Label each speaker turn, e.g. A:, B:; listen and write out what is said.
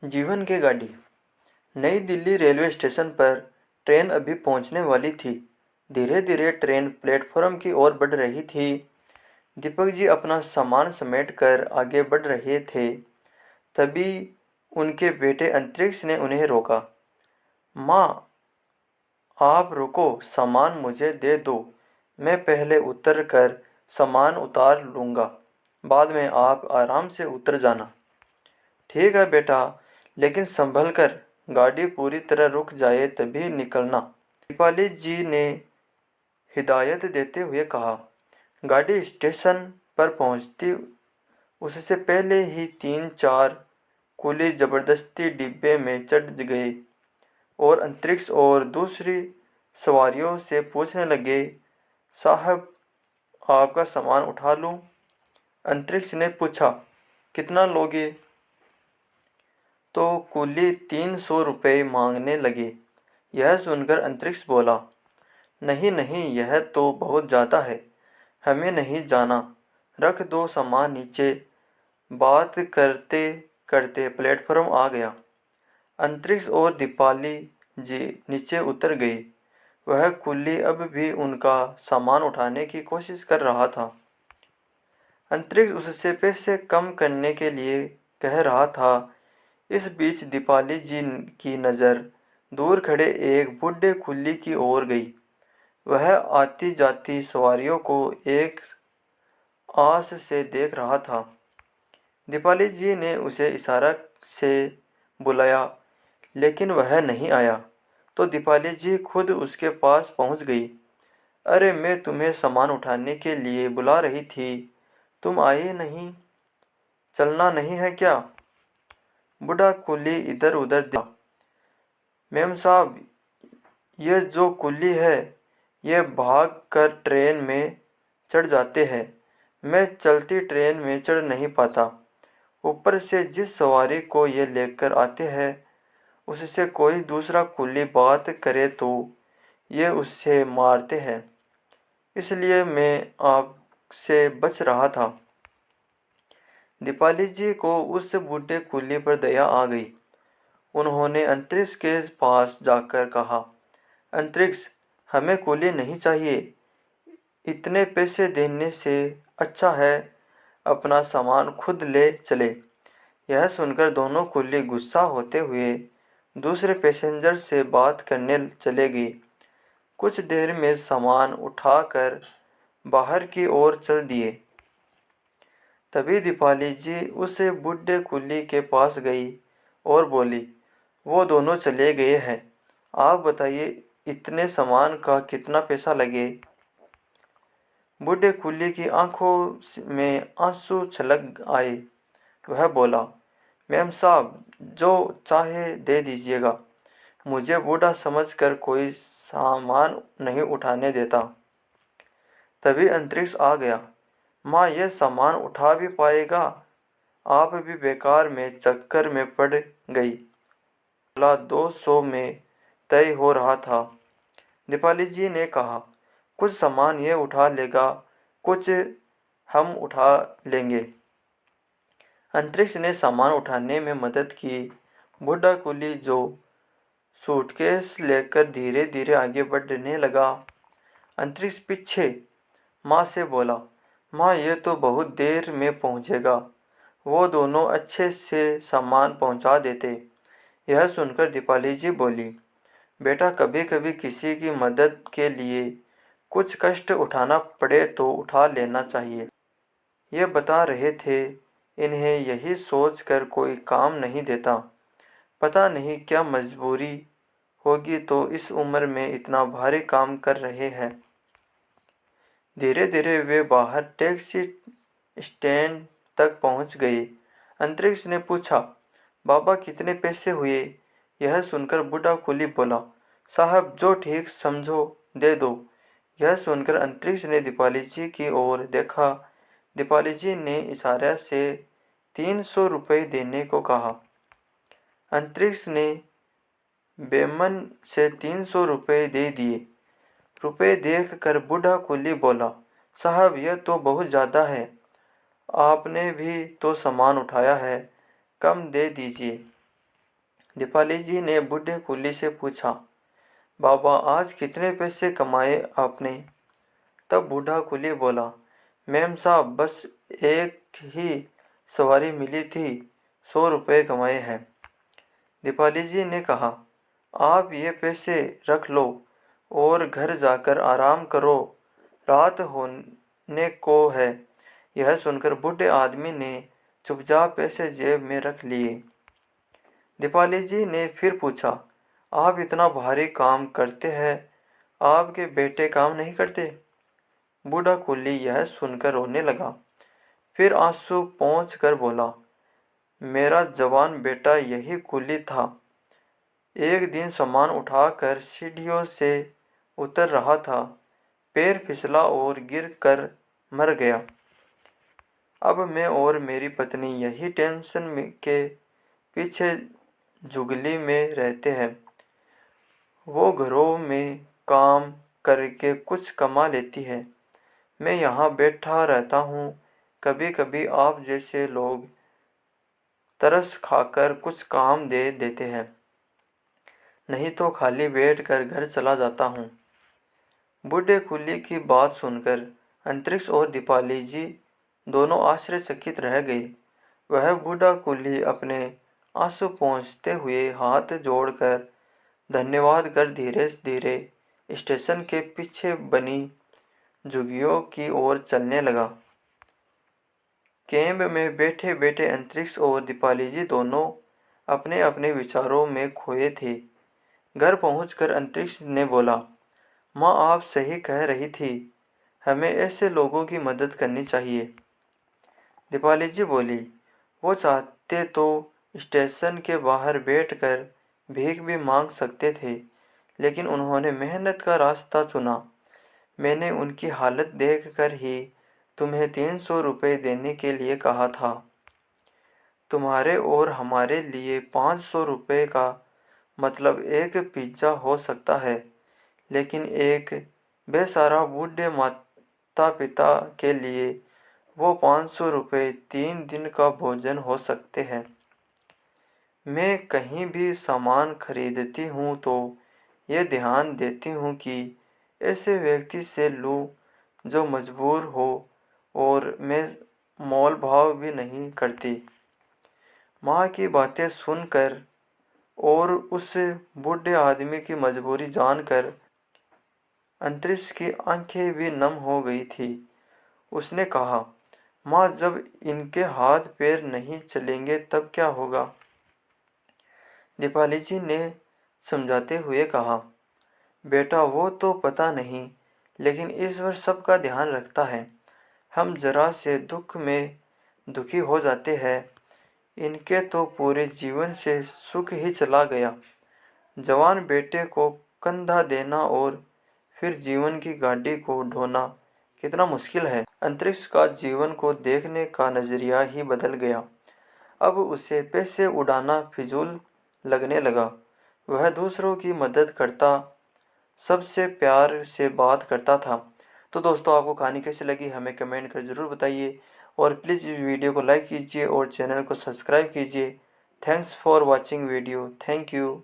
A: जीवन की गाड़ी। नई दिल्ली रेलवे स्टेशन पर ट्रेन अभी पहुंचने वाली थी। धीरे धीरे ट्रेन प्लेटफॉर्म की ओर बढ़ रही थी। दीपक जी अपना सामान समेटकर आगे बढ़ रहे थे। तभी उनके बेटे अंतरिक्ष ने उन्हें रोका। माँ, आप रुको, सामान मुझे दे दो। मैं पहले उतर कर सामान उतार लूँगा। बाद में आप आराम से उतर जाना। ठीक है बेटा, लेकिन संभल कर, गाड़ी पूरी तरह रुक जाए तभी निकलना, दीपाली जी ने हिदायत देते हुए कहा। गाड़ी स्टेशन पर पहुंचती उससे पहले ही 3-4 कुली जबरदस्ती डिब्बे में चढ़ गए और अंतरिक्ष और दूसरी सवारियों से पूछने लगे, साहब, आपका सामान उठा लूं? अंतरिक्ष ने पूछा, कितना लोगे? तो कुली 300 रुपये मांगने लगे। यह सुनकर अंतरिक्ष बोला, नहीं नहीं, यह तो बहुत ज़्यादा है, हमें नहीं जाना, रख दो सामान नीचे। बात करते करते प्लेटफॉर्म आ गया। अंतरिक्ष और दीपाली जी नीचे उतर गई। वह कुली अब भी उनका सामान उठाने की कोशिश कर रहा था। अंतरिक्ष उससे पैसे कम करने के लिए कह रहा था। इस बीच दीपाली जी की नज़र दूर खड़े एक बूढ़े कुल्ली की ओर गई। वह आती जाती सवारियों को एक आस से देख रहा था। दीपाली जी ने उसे इशारा से बुलाया, लेकिन वह नहीं आया। तो दीपाली जी खुद उसके पास पहुंच गई। अरे, मैं तुम्हें सामान उठाने के लिए बुला रही थी, तुम आए नहीं? चलना नहीं है क्या? बूढ़ा कुली इधर उधर देखा। मेम साहब, ये जो कुली है, ये भाग कर ट्रेन में चढ़ जाते हैं। मैं चलती ट्रेन में चढ़ नहीं पाता। ऊपर से जिस सवारी को ये लेकर आते हैं, उससे कोई दूसरा कुली बात करे तो ये उससे मारते हैं। इसलिए मैं आपसे बच रहा था। दीपाली जी को उस बूढ़े कुली पर दया आ गई। उन्होंने अंतरिक्ष के पास जाकर कहा, अंतरिक्ष, हमें कुली नहीं चाहिए। इतने पैसे देने से अच्छा है अपना सामान खुद ले चले। यह सुनकर दोनों कुली गुस्सा होते हुए दूसरे पैसेंजर से बात करने चले गए। कुछ देर में सामान उठाकर बाहर की ओर चल दिए। तभी दीपाली जी उस बूढ़े कुली के पास गई और बोली, वो दोनों चले गए हैं। आप बताइए, इतने सामान का कितना पैसा लगे? बूढ़े कुली की आंखों में आंसू छलक आए। वह बोला, मैम साहब, जो चाहे दे दीजिएगा। मुझे बूढ़ा समझकर कोई सामान नहीं उठाने देता। तभी अंतरिक्ष आ गया। माँ, यह सामान उठा भी पाएगा? आप भी बेकार में चक्कर में पड़ गई। बोला 200 में तय हो रहा था। दीपाली जी ने कहा, कुछ सामान ये उठा लेगा, कुछ हम उठा लेंगे। अंतरिक्ष ने सामान उठाने में मदद की। बूढ़ा कुली जो सूटकेस लेकर धीरे धीरे आगे बढ़ने लगा। अंतरिक्ष पीछे। माँ से बोला, माँ, ये तो बहुत देर में पहुँचेगा। वो दोनों अच्छे से सामान पहुँचा देते। यह सुनकर दीपाली जी बोली, बेटा, कभी कभी किसी की मदद के लिए कुछ कष्ट उठाना पड़े तो उठा लेना चाहिए। ये बता रहे थे। इन्हें यही सोचकर कोई काम नहीं देता। पता नहीं क्या मजबूरी होगी तो इस उम्र में इतना भारी काम कर रहे हैं। धीरे धीरे वे बाहर टैक्सी स्टैंड तक पहुंच गए। अंतरिक्ष ने पूछा, बाबा, कितने पैसे हुए? यह सुनकर बूढ़ा कुली बोला, साहब, जो ठीक समझो दे दो। यह सुनकर अंतरिक्ष ने दीपाली जी की ओर देखा। दीपाली जी ने इशारे से 300 रुपये देने को कहा। अंतरिक्ष ने बेमन से 300 रुपये दे दिए। रुपये देख कर बूढ़ा कुली बोला, साहब, यह तो बहुत ज़्यादा है। आपने भी तो सामान उठाया है, कम दे दीजिए। दीपाली जी ने बूढ़े कुल्ली से पूछा, बाबा आज कितने पैसे कमाए आपने? तब बूढ़ा कुली बोला, मेम साहब बस एक ही सवारी मिली थी, 100 रुपये कमाए हैं। दीपाली जी ने कहा, आप ये पैसे रख लो और घर जाकर आराम करो, रात होने को है। यह सुनकर बूढ़े आदमी ने चुपचाप पैसे जेब में रख लिए। दीपाली जी ने फिर पूछा, आप इतना भारी काम करते हैं, आपके बेटे काम नहीं करते? बूढ़ा कुल्ली यह सुनकर रोने लगा। फिर आंसू पोंछ कर बोला, मेरा जवान बेटा यही कुल्ली था। एक दिन सामान उठाकर सीढ़ियों से उतर रहा था, पैर फिसला और गिर कर मर गया। अब मैं और मेरी पत्नी यही टेंशन के पीछे जुगली में रहते हैं। वो घरों में काम करके कुछ कमा लेती है, मैं यहाँ बैठा रहता हूँ। कभी कभी आप जैसे लोग तरस खाकर कुछ काम दे देते हैं, नहीं तो खाली बैठ कर घर चला जाता हूँ। बूढ़े कुल्ली की बात सुनकर अंतरिक्ष और दीपाली जी दोनों आश्चर्यचकित रह गए। वह बूढ़ा कुल्ली अपने आंसू पोंछते हुए हाथ जोड़कर धन्यवाद कर धीरे धीरे स्टेशन के पीछे बनी झुग्गियों की ओर चलने लगा। कैंप में बैठे बैठे अंतरिक्ष और दीपाली जी दोनों अपने अपने विचारों में खोए थे। घर पहुंचकर अंतरिक्ष ने बोला, माँ आप सही कह रही थी, हमें ऐसे लोगों की मदद करनी चाहिए। दीपाली जी बोली, वो चाहते तो स्टेशन के बाहर बैठकर भीख भी मांग सकते थे, लेकिन उन्होंने मेहनत का रास्ता चुना। मैंने उनकी हालत देखकर ही तुम्हें 300 रुपये देने के लिए कहा था। तुम्हारे और हमारे लिए 500 रुपये का मतलब एक पिज्ज़ा हो सकता है, लेकिन एक बेसहारा बूढ़े माता पिता के लिए वो 500 रुपये 3 दिन का भोजन हो सकते हैं। मैं कहीं भी सामान खरीदती हूँ तो ये ध्यान देती हूँ कि ऐसे व्यक्ति से लूँ जो मजबूर हो, और मैं मोल भाव भी नहीं करती। माँ की बातें सुनकर और उस बूढ़े आदमी की मजबूरी जानकर अंतरिक्ष की आंखें भी नम हो गई थी। उसने कहा, माँ जब इनके हाथ पैर नहीं चलेंगे तब क्या होगा? दीपाली जी ने समझाते हुए कहा, बेटा वो तो पता नहीं, लेकिन ईश्वर सबका ध्यान रखता है। हम जरा से दुख में दुखी हो जाते हैं, इनके तो पूरे जीवन से सुख ही चला गया। जवान बेटे को कंधा देना और फिर जीवन की गाड़ी को ढोना कितना मुश्किल है। अंतरिक्ष का जीवन को देखने का नजरिया ही बदल गया। अब उसे पैसे उड़ाना फिजूल लगने लगा। वह दूसरों की मदद करता, सबसे प्यार से बात करता था। तो दोस्तों आपको कहानी कैसी लगी हमें कमेंट कर ज़रूर बताइए, और प्लीज़ वीडियो को लाइक कीजिए और चैनल को सब्सक्राइब कीजिए। Thanks for watching video. Thank you.